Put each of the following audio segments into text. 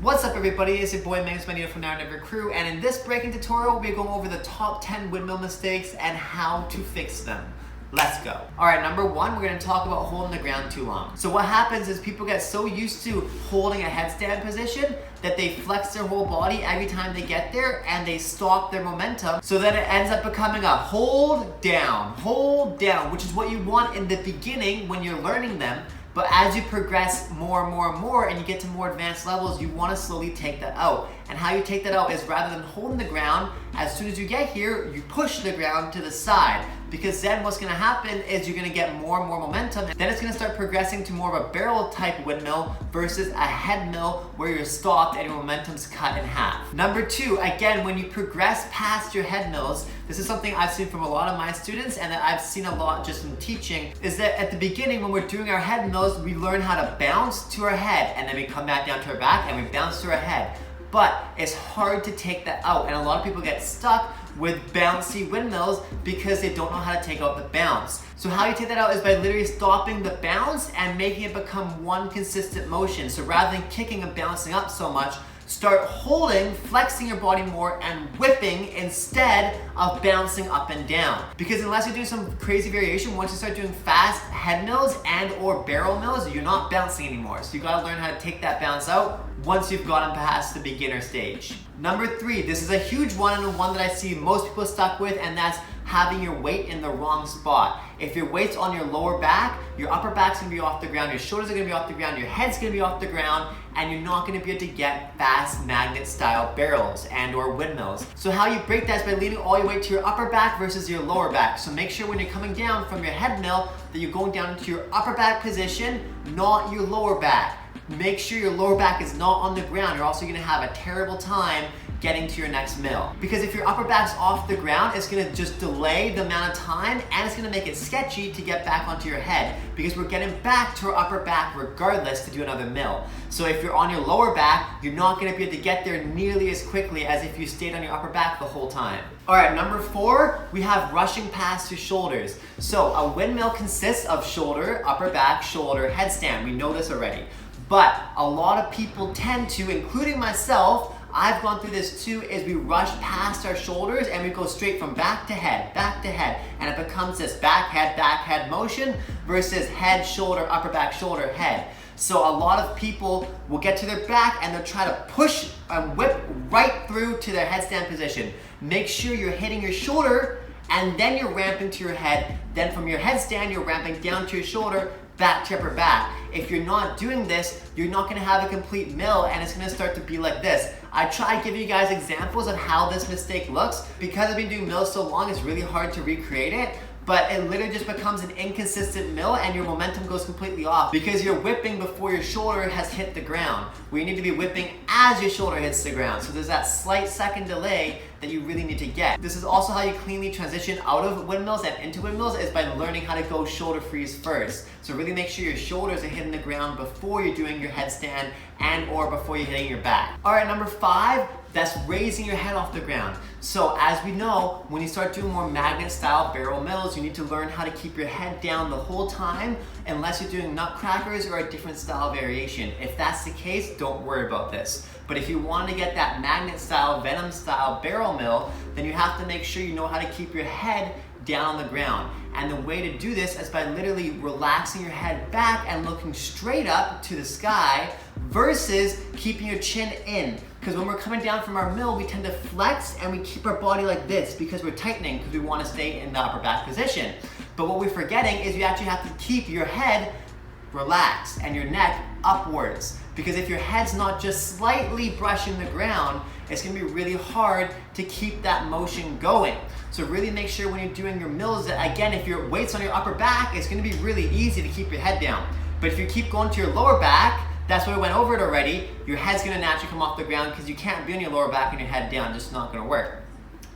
What's up everybody, it's your boy Magnus.Magneto from Now Crew, and in this breaking tutorial we're going over the top 10 windmill mistakes and how to fix them. Let's go. Alright, number one, we're going to talk about holding the ground too long. So what happens is people get so used to holding a headstand position that they flex their whole body every time they get there and they stop their momentum, so that it ends up becoming a hold down, which is what you want in the beginning when you're learning them. But as you progress more and more and you get to more advanced levels, you want to slowly take that out. And how you take that out is rather than holding the ground, as soon as you get here, you push the ground to the side. Because then what's going to happen is you're going to get more and more momentum. And then it's going to start progressing to more of a barrel type windmill versus a head mill where you're stopped and your momentum's cut in half. Number two, again, when you progress past your head mills, this is something I've seen from a lot of my students and that I've seen a lot just in teaching, is that at the beginning when we're doing our head mills, we learn how to bounce to our head and then we come back down to our back and we bounce to our head. But it's hard to take that out, and a lot of people get stuck with bouncy windmills because they don't know how to take out the bounce. So how you take that out is by literally stopping the bounce and making it become one consistent motion. So rather than kicking and bouncing up so much, start holding, flexing your body more, and whipping instead of bouncing up and down. Because unless you do some crazy variation, once you start doing fast head mills and or barrel mills, you're not bouncing anymore. So you gotta learn how to take that bounce out once you've gotten past the beginner stage. Number three, this is a huge one and one that I see most people stuck with, and that's having your weight in the wrong spot. If your weight's on your lower back, your upper back's gonna be off the ground, your shoulders are gonna be off the ground, your head's gonna be off the ground, and you're not gonna be able to get fast magnet style barrels and or windmills. So how you break that is by leaning all your weight to your upper back versus your lower back. So make sure when you're coming down from your head mill that you're going down into your upper back position, not your lower back. Make sure your lower back is not on the ground. You're also gonna have a terrible time getting to your next mill. Because if your upper back's off the ground, it's gonna just delay the amount of time and it's gonna make it sketchy to get back onto your head, because we're getting back to our upper back regardless to do another mill. So if you're on your lower back, you're not gonna be able to get there nearly as quickly as if you stayed on your upper back the whole time. All right, number four, we have rushing past your shoulders. So a windmill consists of shoulder, upper back, shoulder, headstand. We know this already. But a lot of people tend to, including myself, I've gone through this too, is we rush past our shoulders and we go straight from back to head, and it becomes this back head motion versus head, shoulder, upper back, shoulder, head. So a lot of people will get to their back and they'll try to push and whip right through to their headstand position. Make sure you're hitting your shoulder and then you're ramping to your head. Then from your headstand, you're ramping down to your shoulder, back to your upper back. If you're not doing this, you're not gonna have a complete mill and it's gonna start to be like this. I try giving you guys examples of how this mistake looks. Because I've been doing mills so long, it's really hard to recreate it, but it literally just becomes an inconsistent mill and your momentum goes completely off because you're whipping before your shoulder has hit the ground, where you need to be whipping as your shoulder hits the ground. So there's that slight second delay that you really need to get. This is also how you cleanly transition out of windmills and into windmills, is by learning how to go shoulder freeze first. So really make sure your shoulders are hitting the ground before you're doing your headstand and or before you're hitting your back. All right, number five, that's raising your head off the ground. So as we know, when you start doing more magnet style barrel mills, you need to learn how to keep your head down the whole time unless you're doing nutcrackers or a different style variation. If that's the case, don't worry about this. But if you want to get that magnet style, venom style barrel mill, then you have to make sure you know how to keep your head down on the ground. And the way to do this is by literally relaxing your head back and looking straight up to the sky versus keeping your chin in. Because when we're coming down from our mill, we tend to flex and we keep our body like this because we're tightening, because we want to stay in the upper back position. But what we're forgetting is you actually have to keep your head relaxed and your neck upwards. Because if your head's not just slightly brushing the ground, it's gonna be really hard to keep that motion going. So really make sure when you're doing your mills that, again, if your weight's on your upper back, it's gonna be really easy to keep your head down. But if you keep going to your lower back, that's why we went over it already, your head's gonna naturally come off the ground because you can't be on your lower back and your head down, just not gonna work.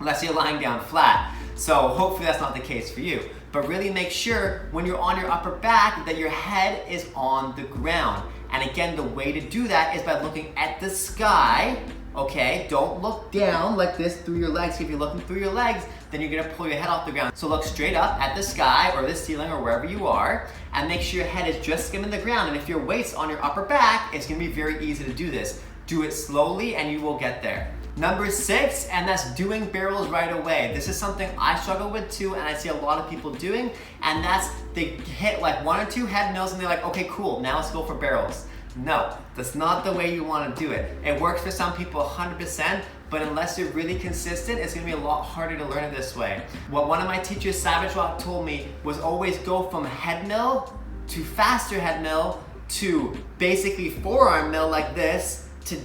Unless you're lying down flat. So hopefully that's not the case for you. But really make sure when you're on your upper back that your head is on the ground. And again, the way to do that is by looking at the sky, okay? Don't look down like this through your legs. If you're looking through your legs, then you're gonna pull your head off the ground. So look straight up at the sky or the ceiling or wherever you are, and make sure your head is just skimming the ground. And if your weight's on your upper back, it's gonna be very easy to do this. Do it slowly and you will get there. Number 6, and that's doing barrels right away. This is something I struggle with too, and I see a lot of people doing, and that's they hit like 1 or 2 head mills and they're like, okay, cool, now let's go for barrels. No, that's not the way you want to do it. It works for some people 100%, but unless you're really consistent, it's going to be a lot harder to learn it this way. What one of my teachers, Savage Rock, told me was always go from head mill to faster head mill to basically forearm mill like this, to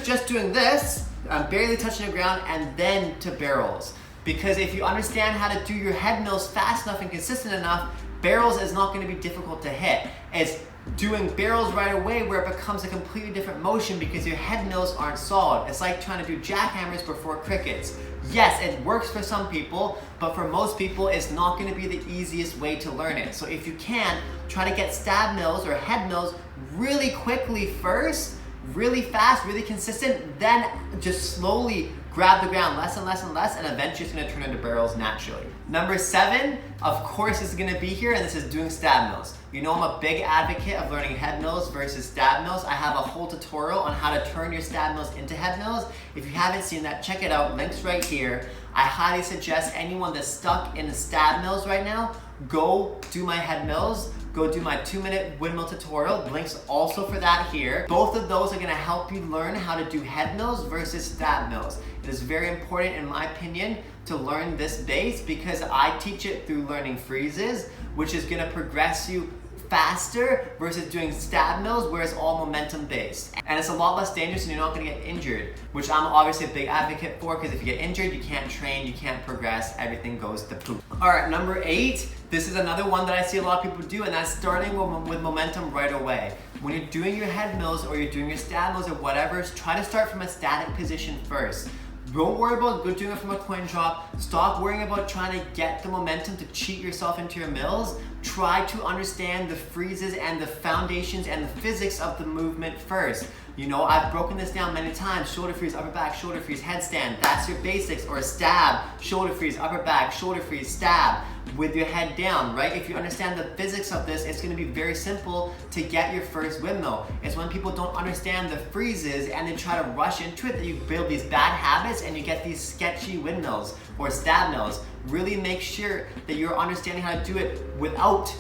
just doing this, barely touching the ground, and then to barrels. Because if you understand how to do your head mills fast enough and consistent enough, barrels is not going to be difficult to hit. It's doing barrels right away where it becomes a completely different motion because your head mills aren't solid. It's like trying to do jackhammers before crickets. Yes, it works for some people, but for most people, it's not going to be the easiest way to learn it. So if you can, try to get stab mills or head mills really quickly first, really fast, really consistent, then just slowly grab the ground less and less and less, and eventually it's going to turn into barrels naturally. Number 7, of course, is going to be here, and this is doing stab mills. You know I'm a big advocate of learning head mills versus stab mills. I have a whole tutorial on how to turn your stab mills into head mills. If you haven't seen that, check it out. Link's right here. I highly suggest anyone that's stuck in the stab mills right now, go do my head mills. Go do my 2-minute windmill tutorial. Links also for that here. Both of those are going to help you learn how to do head mills versus stab mills. It is very important, in my opinion, to learn this base because I teach it through learning freezes, which is going to progress you faster versus doing stab mills where it's all momentum based. And it's a lot less dangerous and you're not going to get injured, which I'm obviously a big advocate for because if you get injured, you can't train, you can't progress, everything goes to poop. All right, number 8, this is another one that I see a lot of people do, and that's starting with momentum right away. When you're doing your head mills or you're doing your stab mills or whatever, try to start from a static position first. Don't worry about doing it from a coin drop. Stop worrying about trying to get the momentum to cheat yourself into your mills. Try to understand the freezes and the foundations and the physics of the movement first. You know, I've broken this down many times. Shoulder freeze, upper back, shoulder freeze, headstand. That's your basics. Or a stab, shoulder freeze, upper back, shoulder freeze, stab with your head down, right? If you understand the physics of this, it's going to be very simple to get your first windmill. It's when people don't understand the freezes and they try to rush into it that you build these bad habits and you get these sketchy windmills or stab mills. Really make sure that you're understanding how to do it without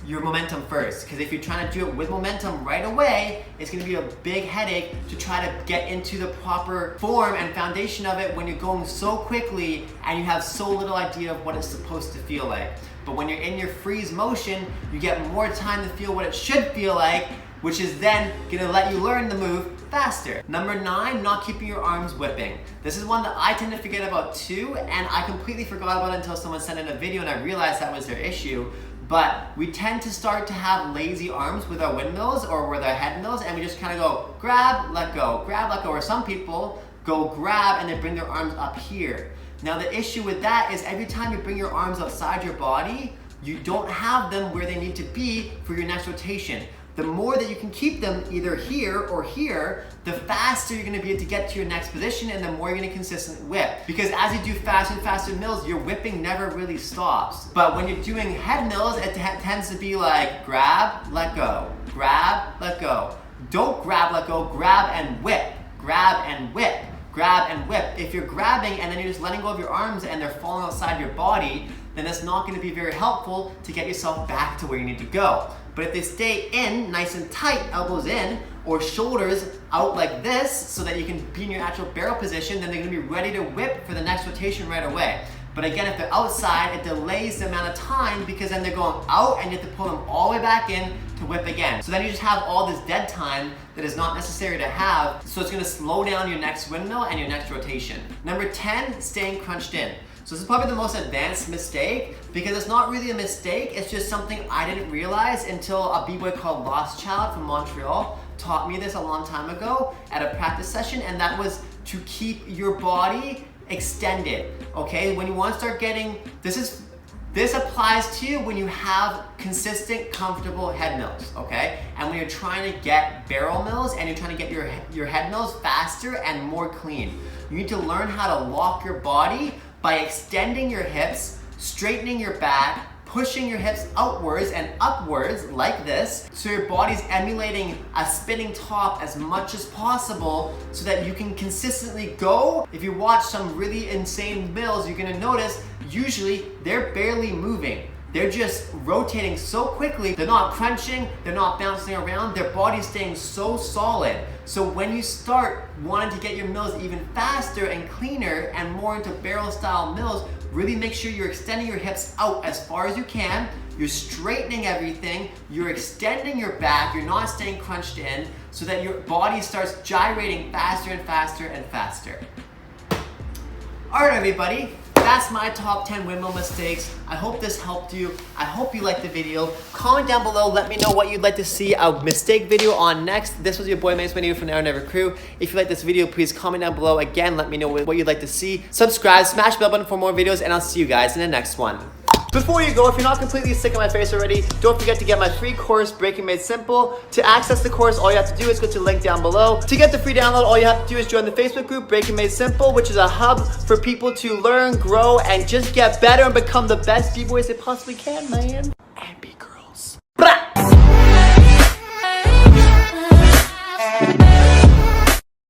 your momentum first, because if you're trying to do it with momentum right away, it's going to be a big headache to try to get into the proper form and foundation of it when you're going so quickly and you have so little idea of what it's supposed to feel like. But when you're in your freeze motion, you get more time to feel what it should feel like, which is then going to let you learn the move faster. Number 9, not keeping your arms whipping. This is one that I tend to forget about too, and I completely forgot about it until someone sent in a video and I realized that was their issue. But we tend to start to have lazy arms with our windmills or with our head mills, and we just kind of go grab, let go, or some people go grab and they bring their arms up here. Now the issue with that is every time you bring your arms outside your body, you don't have them where they need to be for your next rotation. The more that you can keep them either here or here, the faster you're gonna be able to get to your next position and the more you're gonna consistently whip. Because as you do faster and faster mills, your whipping never really stops. But when you're doing head mills, it tends to be like grab, let go, grab, let go. Don't grab, let go, grab and whip, grab and whip, grab and whip. If you're grabbing and then you're just letting go of your arms and they're falling outside your body, then it's not gonna be very helpful to get yourself back to where you need to go. But if they stay in, nice and tight, elbows in, or shoulders out like this, so that you can be in your actual barrel position, then they're gonna be ready to whip for the next rotation right away. But again, if they're outside, it delays the amount of time because then they're going out and you have to pull them all the way back in to whip again. So then you just have all this dead time that is not necessary to have, so it's gonna slow down your next windmill and your next rotation. Number 10, staying crunched in. So this is probably the most advanced mistake because it's not really a mistake, it's just something I didn't realize until a b-boy called Lost Child from Montreal taught me this a long time ago at a practice session, and that was to keep your body extended, okay? When you want to start getting, this applies to you when you have consistent, comfortable head mills, okay? And when you're trying to get barrel mills and you're trying to get your head mills faster and more clean. You need to learn how to lock your body by extending your hips, straightening your back, pushing your hips outwards and upwards like this, so your body's emulating a spinning top as much as possible so that you can consistently go. If you watch some really insane mills, you're gonna notice usually they're barely moving. They're just rotating so quickly. They're not crunching, they're not bouncing around, their body's staying so solid. So when you start wanting to get your mills even faster and cleaner and more into barrel style mills, really make sure you're extending your hips out as far as you can. You're straightening everything, you're extending your back, you're not staying crunched in, so that your body starts gyrating faster and faster and faster. All right, everybody. That's my top 10 windmill mistakes. I hope this helped you. I hope you liked the video. Comment down below, let me know what you'd like to see a mistake video on next. This was your boy Magnus.Magneto from Now or Never Crew. If you like this video, please comment down below. Again, let me know what you'd like to see. Subscribe, smash the bell button for more videos, and I'll see you guys in the next one. Before you go, if you're not completely sick of my face already, don't forget to get my free course, Breaking Made Simple. To access the course, all you have to do is go to the link down below. To get the free download, all you have to do is join the Facebook group, Breaking Made Simple, which is a hub for people to learn, grow, and just get better and become the best B-boys they possibly can, man.